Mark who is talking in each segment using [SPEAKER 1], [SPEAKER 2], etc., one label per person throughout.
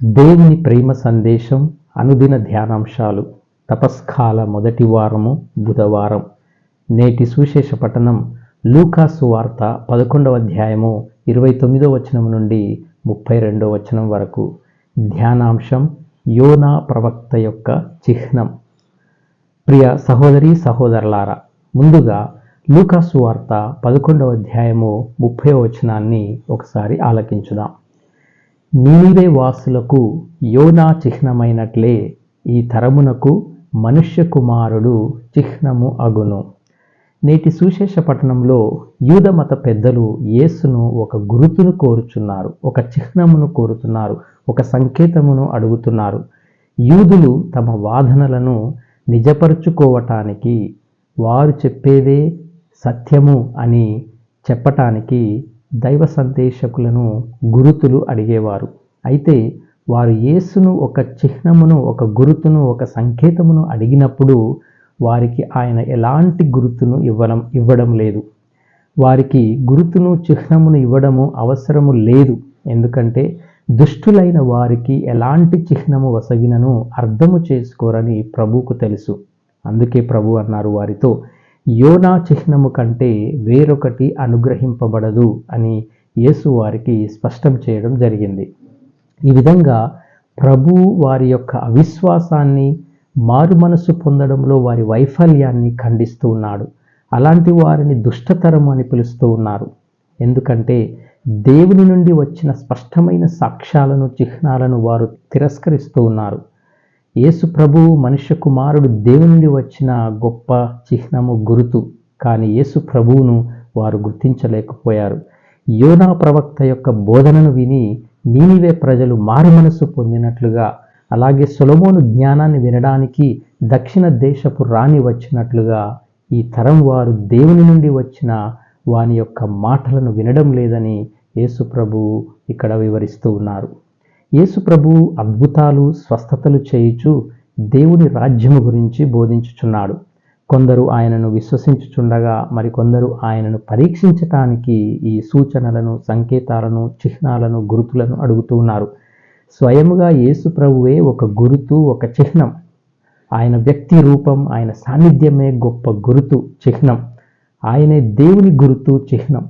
[SPEAKER 1] దేవుని ప్రేమ సందేశం అనుదిన ధ్యానాంశాలు తపస్కాల మొదటి వారము బుధవారం. నేటి సువిశేష పఠనం లూకా సువార్త 11వ అధ్యాయము 29వ వచనం నుండి 32వ వచనం వరకు. ధ్యానాంశం యోనా ప్రవక్త యొక్క చిహ్నం. ప్రియ సహోదరి సహోదరులారా, ముందుగా లూకా సువార్త 11వ అధ్యాయము 30వ వచనాన్ని ఒకసారి ఆలకించుదాం. నీనివే వాసులకు యోనా చిహ్నమైనట్లే ఈ తరమునకు మనుష్య కుమారుడు చిహ్నము అగును. నేటి సువిశేష పట్టణంలో యూద మత పెద్దలు యేసును ఒక గురుతును కోరుచున్నారు, ఒక చిహ్నమును కోరుతున్నారు, ఒక సంకేతమును అడుగుతున్నారు. యూదులు తమ వాదనలను నిజపరుచుకోవటానికి, వారు చెప్పేదే సత్యము అని చెప్పటానికి దైవ సందేశకులను గురుతులు అడిగేవారు. అయితే వారు యేసును ఒక చిహ్నమును, ఒక గురుతును, ఒక సంకేతమును అడిగినప్పుడు వారికి ఆయన ఎలాంటి గురుతును ఇవ్వడం లేదు. వారికి గురుతును చిహ్నమును ఇవ్వడము అవసరము లేదు. ఎందుకంటే దుష్టులైన వారికి ఎలాంటి చిహ్నము వసగినను అర్థము చేసుకోరని ప్రభువుకు తెలుసు. అందుకే ప్రభు అన్నారు వారితో, యోనా చిహ్నము కంటే వేరొకటి అనుగ్రహింపబడదు అని యేసు వారికి స్పష్టం చేయడం జరిగింది. ఈ విధంగా ప్రభు వారి యొక్క అవిశ్వాసాన్ని, మారు మనసు పొందడంలో వారి వైఫల్యాన్ని ఖండిస్తూ ఉన్నాడు. అలాంటి వారిని దుష్టతరము అని పిలుస్తూ ఉన్నారు. ఎందుకంటే దేవుని నుండి వచ్చిన స్పష్టమైన సాక్ష్యాలను, చిహ్నాలను వారు తిరస్కరిస్తూ ఉన్నారు. యేసు ప్రభువు మనుష్య కుమారుడు దేవుని నుండి వచ్చిన గొప్ప చిహ్నము, గురుతు. కానీ యేసు ప్రభువును వారు గుర్తించలేకపోయారు. యోనా ప్రవక్త యొక్క బోధనను విని నీనివే ప్రజలు మారు మనసు పొందినట్లుగా, అలాగే సొలొమోను జ్ఞానాన్ని వినడానికి దక్షిణ దేశపు రాణి వచ్చినట్లుగా ఈ తరం వారు దేవుని నుండి వచ్చిన వాని యొక్క మాటలను వినడం లేదని యేసు ప్రభువు ఇక్కడ వివరిస్తూ ఉన్నారు. యేసు ప్రభువు అద్భుతాలు, స్వస్థతలు చేయుచు దేవుని రాజ్యము గురించి బోధించుచున్నాడు. కొందరు ఆయనను విశ్వసించుచుండగా మరికొందరు ఆయనను పరీక్షించటానికి ఈ సూచనలను, సంకేతాలను, చిహ్నాలను, గురుతులను అడుగుతూ ఉన్నారు. స్వయముగా యేసు ప్రభువే ఒక గురుతు, ఒక చిహ్నం. ఆయన వ్యక్తి రూపం, ఆయన సాన్నిధ్యమే గొప్ప గురుతు, చిహ్నం. ఆయనే దేవుని గురుతు, చిహ్నం.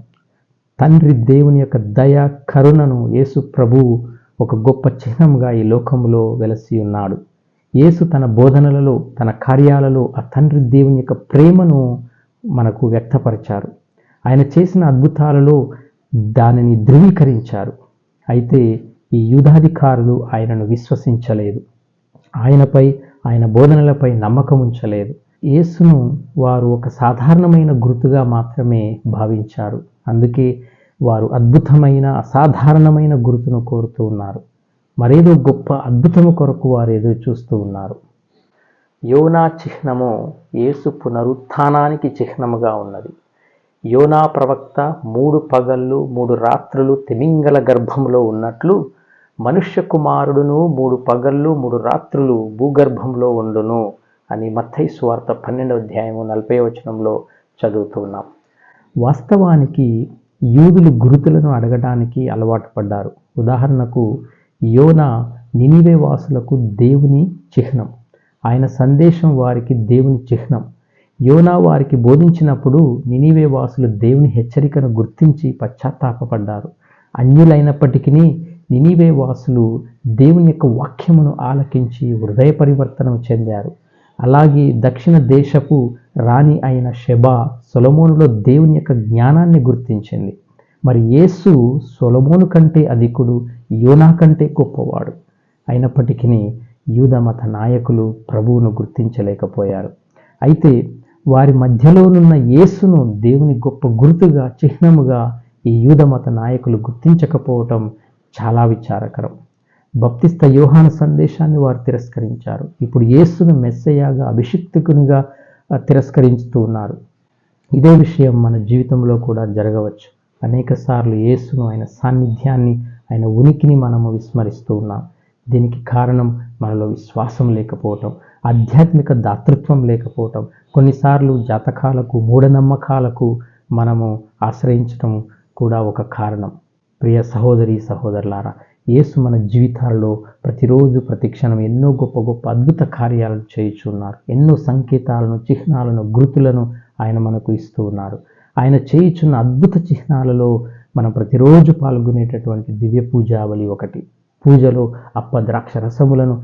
[SPEAKER 1] తండ్రి దేవుని యొక్క దయ, కరుణను యేసు ప్రభువు ఒక గొప్ప చిహ్నంగా ఈ లోకంలో వెలసి ఉన్నాడు. యేసు తన బోధనలలో, తన కార్యాలలో ఆ తండ్రి దేవుని యొక్క ప్రేమను మనకు వ్యక్తపరిచారు. ఆయన చేసిన అద్భుతాలలో దానిని ధృవీకరించారు. అయితే ఈ యూదాధికారులు ఆయనను విశ్వసించలేదు. ఆయనపై, ఆయన బోధనలపై నమ్మకం ఉంచలేదు. యేసును వారు ఒక సాధారణమైన గుర్తుగా మాత్రమే భావించారు. అందుకే వారు అద్భుతమైన, అసాధారణమైన గుర్తును కోరుతూ ఉన్నారు. మరేదో గొప్ప అద్భుతము కొరకు వారు ఎదురు చూస్తూ ఉన్నారు. యోనా చిహ్నము యేసు పునరుత్థానానికి చిహ్నముగా ఉన్నది. యోనా ప్రవక్త 3 పగళ్ళు 3 రాత్రులు తిమింగల గర్భంలో ఉన్నట్లు మనుష్య కుమారుడును 3 పగళ్ళు 3 రాత్రులు భూగర్భంలో ఉండును అని మత్తయి సువార్త 12వ అధ్యాయము 40వ వచనంలో చదువుతున్నాం. వాస్తవానికి యూదులు గురుతులను అడగడానికి అలవాటు పడ్డారు. ఉదాహరణకు యోనా నినివే వాసులకు దేవుని చిహ్నం. ఆయన సందేశం వారికి దేవుని చిహ్నం. యోనా వారికి బోధించినప్పుడు నినివే వాసులు దేవుని హెచ్చరికను గుర్తించి పశ్చాత్తాపపడ్డారు. అన్యులైనప్పటికీ నినివే వాసులు దేవుని యొక్క వాక్యమును ఆలకించి హృదయ పరివర్తనం చెందారు. అలాగే దక్షిణ దేశపు రాణి అయిన షెబా సొలొమోనులో దేవుని యొక్క జ్ఞానాన్ని గుర్తించింది. మరి యేసు సొలొమోను కంటే అధికుడు, యోనా కంటే గొప్పవాడు. అయినప్పటికీ యూద మత నాయకులు ప్రభువును గుర్తించలేకపోయారు. అయితే వారి మధ్యలోనున్న యేసును దేవుని గొప్ప గుర్తుగా, చిహ్నముగా ఈ యూద మత నాయకులు గుర్తించకపోవటం చాలా విచారకరం. బప్తిస్త యోహాను సందేశాన్ని వారు తిరస్కరించారు. ఇప్పుడు యేసును మెస్సయ్యగా, అభిషిక్తునిగా తిరస్కరిస్తూ ఉన్నారు. ఇదే విషయం మన జీవితంలో కూడా జరగవచ్చు. అనేక సార్లు యేసును, ఆయన సాన్నిధ్యాన్ని, ఆయన ఉనికిని మనము విస్మరిస్తూ ఉన్నాం. దీనికి కారణం మనలో విశ్వాసం లేకపోవటం, ఆధ్యాత్మిక దాతృత్వం లేకపోవటం, కొన్నిసార్లు జాతకాలకు, మూఢనమ్మకాలకు మనము ఆశ్రయించటం కూడా ఒక కారణం. ప్రియ సహోదరి సహోదరులారా, యేసు మన జీవితాల్లో ప్రతిరోజు ప్రతి క్షణం ఎన్నో గొప్ప గొప్ప అద్భుత కార్యాలను చేయుచున్నారు. ఎన్నో సంకేతాలను, చిహ్నాలను, గుర్తులను ఆయన మనకు ఇస్తూ ఉన్నారు. ఆయన చేయుచున్న అద్భుత చిహ్నాలలో మనం ప్రతిరోజు పాల్గొనేటటువంటి దివ్య పూజావళి ఒకటి. పూజలో ద్రాక్ష రసములను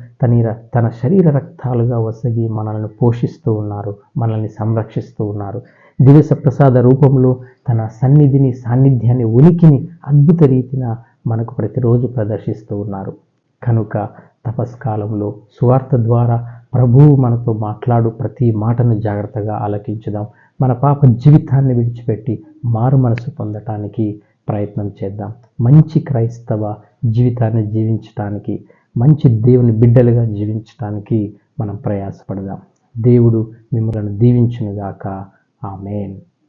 [SPEAKER 1] తన శరీర రక్తాలుగా వసగి మనల్ని పోషిస్తూ ఉన్నారు, మనల్ని సంరక్షిస్తూ ఉన్నారు. దివ్య సప్రసాద రూపంలో తన సన్నిధిని, సాన్నిధ్యాన్ని, ఉనికిని అద్భుత రీతిన మనకు ప్రతిరోజు ప్రదర్శిస్తూ ఉన్నారు. కనుక తపస్కాలంలో సువార్త ద్వారా ప్రభువు మనతో మాట్లాడు ప్రతి మాటను జాగ్రత్తగా ఆలకించుదాం. మన పాప జీవితాన్ని విడిచిపెట్టి మారు మనసు పొందటానికి ప్రయత్నం చేద్దాం. మంచి క్రైస్తవ జీవితాన్ని జీవించటానికి, మంచి దేవుని బిడ్డలుగా జీవించటానికి మనం ప్రయాసపడదాం. దేవుడు మిమ్మల్ని దీవించునుగాక. ఆమేన్.